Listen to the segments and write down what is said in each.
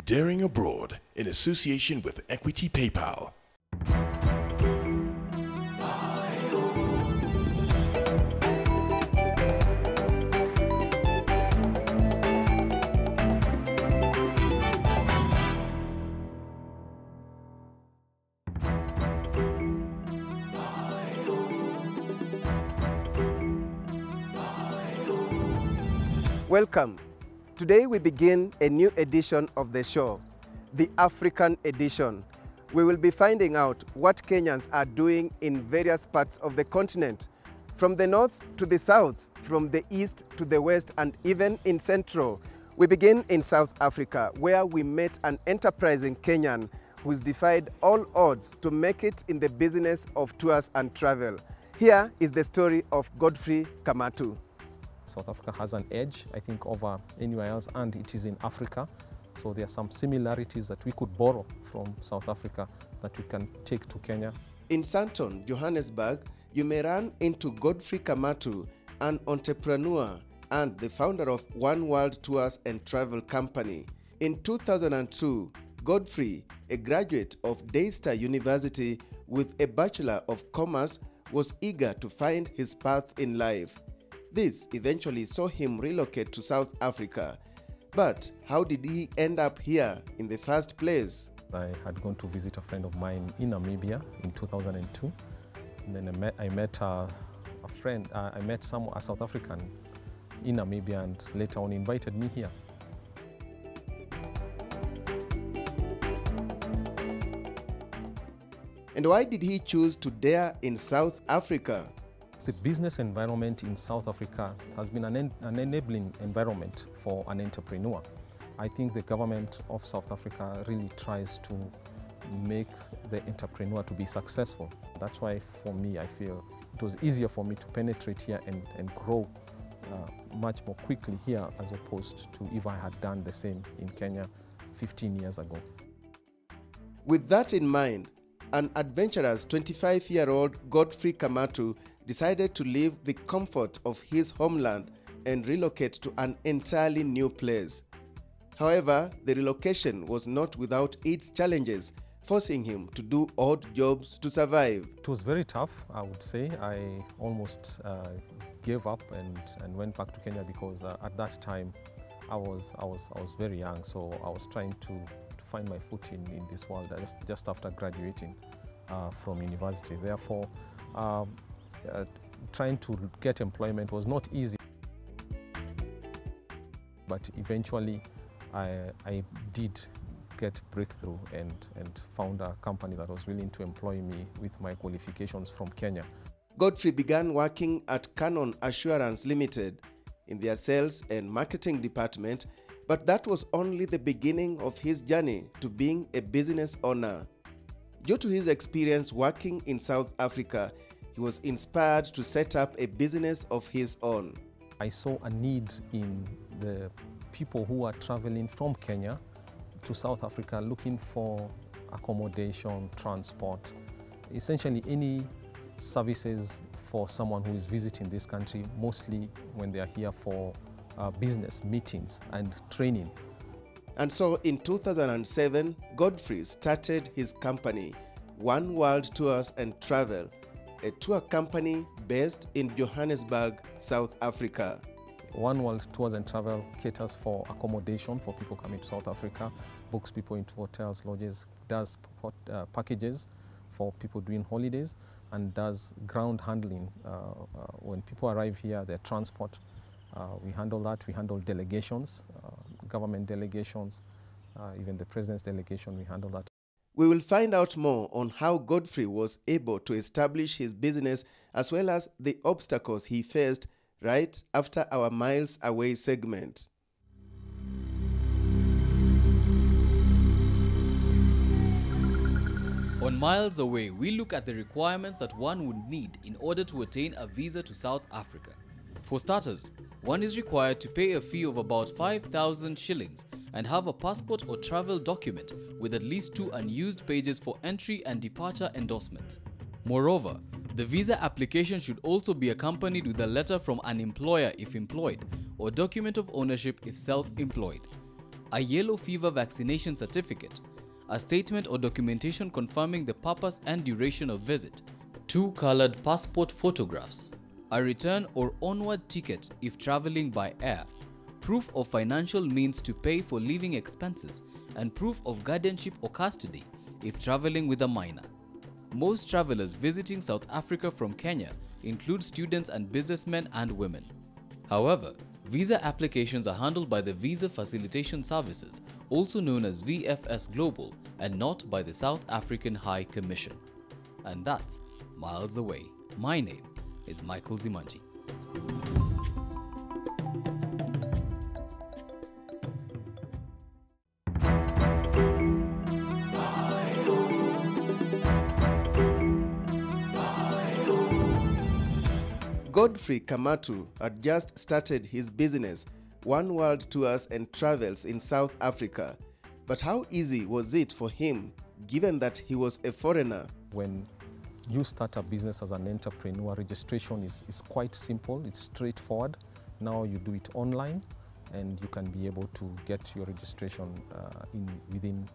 Daring Abroad in association with Equity PayPal. Welcome. Today we begin a new edition of the show, the African edition. We will be finding out what Kenyans are doing in various parts of the continent, from the north to the south, from the east to the west, and even in Central. We begin in South Africa, where we met an enterprising Kenyan who's defied all odds to make it in the business of tours and travel. Here is the story of Godfrey Kamatu. South Africa has an edge, I think, over anywhere else, and it is in Africa. So there are some similarities that we could borrow from South Africa that we can take to Kenya. In Sandton, Johannesburg, you may run into Godfrey Kamatu, an entrepreneur and the founder of One World Tours and Travel Company. In 2002, Godfrey, a graduate of Daystar University with a Bachelor of Commerce, was eager to find his path in life. This eventually saw him relocate to South Africa. But how did he end up here in the first place? I had gone to visit a friend of mine in Namibia in 2002. And then I met a South African in Namibia, and later on invited me here. And why did he choose to dare in South Africa? The business environment in South Africa has been an enabling environment for an entrepreneur. I think the government of South Africa really tries to make the entrepreneur to be successful. That's why, for me, I feel it was easier for me to penetrate here and grow much more quickly here, as opposed to if I had done the same in Kenya 15 years ago. With that in mind, an adventurous 25-year-old Godfrey Kamatu decided to leave the comfort of his homeland and relocate to an entirely new place. However, the relocation was not without its challenges, forcing him to do odd jobs to survive. It was very tough, I would say. I almost gave up and went back to Kenya because at that time I was very young, so I was trying to find my foot in this world just after graduating from university. Therefore, trying to get employment was not easy. But eventually I did get breakthrough and found a company that was willing to employ me with my qualifications from Kenya. Godfrey began working at Canon Assurance Limited in their sales and marketing department, but that was only the beginning of his journey to being a business owner. Due to his experience working in South Africa, he was inspired to set up a business of his own. I saw a need in the people who are traveling from Kenya to South Africa looking for accommodation, transport, essentially any services for someone who is visiting this country, mostly when they are here for business meetings and training. And so in 2007, Godfrey started his company, One World Tours and Travel, a tour company based in Johannesburg, South Africa. One World Tours and Travel caters for accommodation for people coming to South Africa, books people into hotels, lodges, does packages for people doing holidays, and does ground handling. When people arrive here, their transport, we handle that. We handle delegations, government delegations, even the president's delegation, we handle that. We will find out more on how Godfrey was able to establish his business as well as the obstacles he faced right after our Miles Away segment. On Miles Away, we look at the requirements that one would need in order to attain a visa to South Africa. For starters, one is required to pay a fee of about 5,000 shillings and have a passport or travel document with at least 2 unused pages for entry and departure endorsements. Moreover, the visa application should also be accompanied with a letter from an employer if employed, or document of ownership if self-employed. a yellow fever vaccination certificate, a statement or documentation confirming the purpose and duration of visit, 2 colored passport photographs, a return or onward ticket if traveling by air, proof of financial means to pay for living expenses, and proof of guardianship or custody if traveling with a minor. Most travelers visiting South Africa from Kenya include students and businessmen and women. However, visa applications are handled by the Visa Facilitation Services, also known as VFS Global, and not by the South African High Commission. And that's miles away. My name is Michael Zimanji. Godfrey Kamatu had just started his business, One World Tours and Travels in South Africa. But how easy was it for him, given that he was a foreigner? When you start a business as an entrepreneur, registration is quite simple, it's straightforward. Now you do it online and you can be able to get your registration within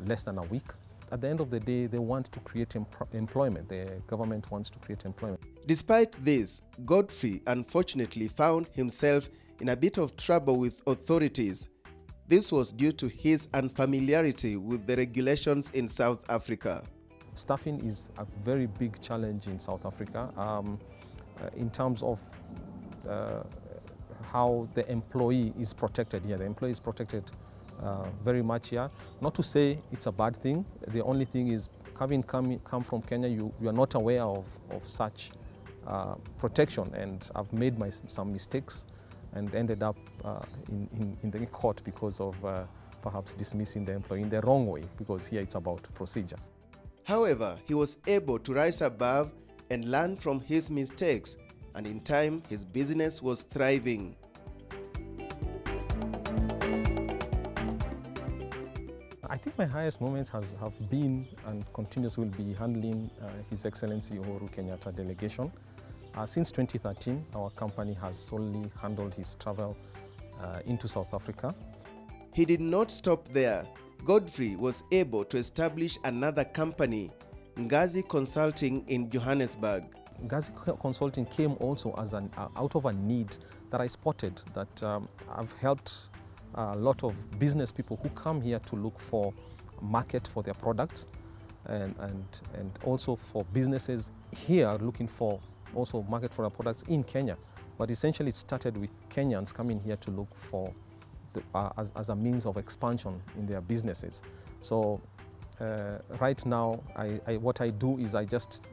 less than a week. At the end of the day, they want to create employment. The government wants to create employment. Despite this, Godfrey unfortunately found himself in a bit of trouble with authorities. This was due to his unfamiliarity with the regulations in South Africa. Staffing is a very big challenge in South Africa in terms of how the employee is protected here. The employee is protected very much here. Not to say it's a bad thing. The only thing is, having come from Kenya, you are not aware of such protection, and I've made some mistakes and ended up in the court because of perhaps dismissing the employee in the wrong way, because here it's about procedure. However, he was able to rise above and learn from his mistakes, and in time his business was thriving. I think my highest moments have been and continues will be handling His Excellency Uhuru Kenyatta delegation. Since 2013, our company has solely handled his travel into South Africa. He did not stop there. Godfrey was able to establish another company, Ngazi Consulting in Johannesburg. Ngazi Consulting came also as out of a need that I spotted, that I've helped a lot of business people who come here to look for a market for their products, and also for businesses here looking for also market for their products in Kenya. But essentially it started with Kenyans coming here to look for as a means of expansion in their businesses. So right now what I do is I just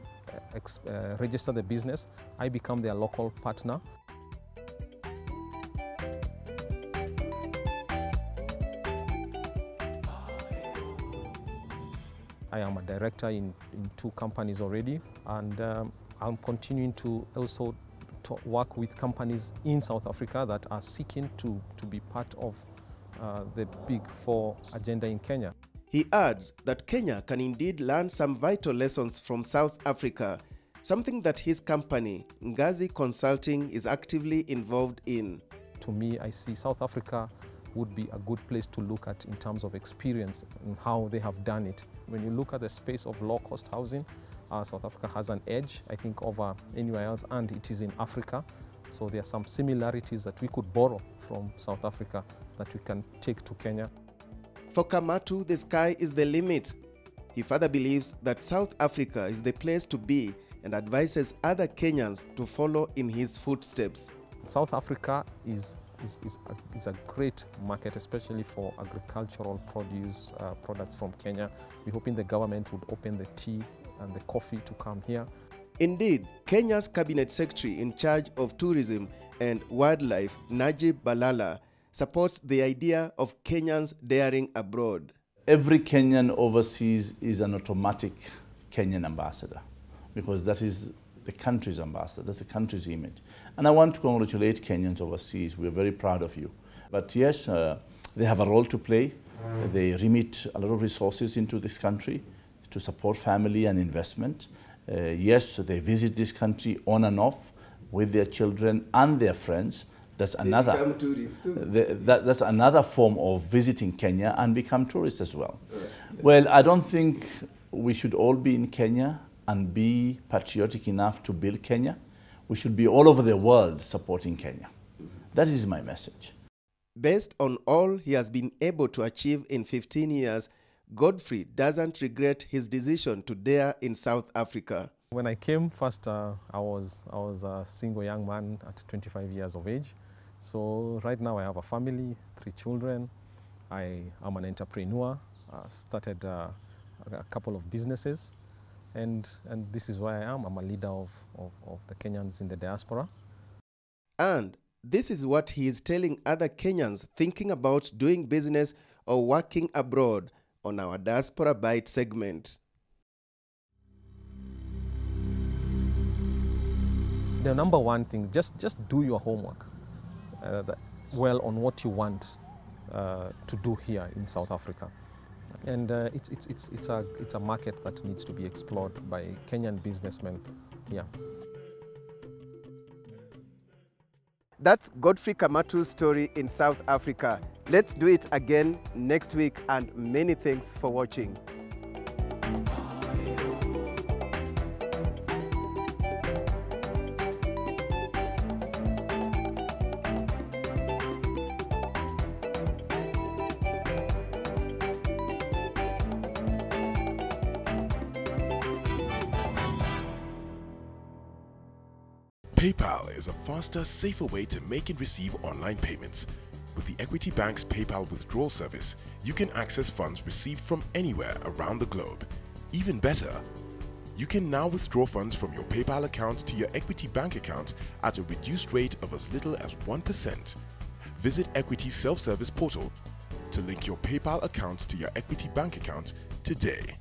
register the business, I become their local partner. I am a director in 2 companies already, and I'm continuing to also work with companies in South Africa that are seeking to be part of the Big 4 agenda in Kenya. He adds that Kenya can indeed learn some vital lessons from South Africa, something that his company, Ngazi Consulting, is actively involved in. To me, I see South Africa would be a good place to look at in terms of experience and how they have done it. When you look at the space of low-cost housing, South Africa has an edge, I think, over anywhere else, and it is in Africa. So there are some similarities that we could borrow from South Africa that we can take to Kenya. For Kamatu, the sky is the limit. He further believes that South Africa is the place to be and advises other Kenyans to follow in his footsteps. South Africa is a great market, especially for agricultural produce products from Kenya. We're hoping the government would open the tea and the coffee to come here. Indeed, Kenya's Cabinet Secretary in charge of tourism and wildlife, Najib Balala, supports the idea of Kenyans daring abroad. Every Kenyan overseas is an automatic Kenyan ambassador, because that is the country's ambassador, that's the country's image. And I want to congratulate Kenyans overseas. We're very proud of you. But yes, they have a role to play. They remit a lot of resources into this country to support family and investment. Yes, they visit this country on and off with their children and their friends, That's They another. become tourists too. That's another form of visiting Kenya and become tourists as well. Well, I don't think we should all be in Kenya and be patriotic enough to build Kenya. We should be all over the world supporting Kenya. That is my message. Based on all he has been able to achieve in 15 years, Godfrey doesn't regret his decision to dare in South Africa. When I came first, I was a single young man at 25 years of age. So right now I have a family, 3 children. I am an entrepreneur. Started a couple of businesses, and this is where I am. I'm a leader of the Kenyans in the diaspora. And this is what he is telling other Kenyans thinking about doing business or working abroad on our Diaspora Bite segment. The number one thing, just do your homework well on what you want to do here in South Africa. And it's a market that needs to be explored by Kenyan businessmen here. That's Godfrey Kamatu's story in South Africa. Let's do it again next week, and many thanks for watching. PayPal is a faster, safer way to make and receive online payments. With the Equity Bank's PayPal withdrawal service, you can access funds received from anywhere around the globe. Even better, you can now withdraw funds from your PayPal account to your Equity Bank account at a reduced rate of as little as 1%. Visit Equity's self-service portal to link your PayPal account to your Equity Bank account today.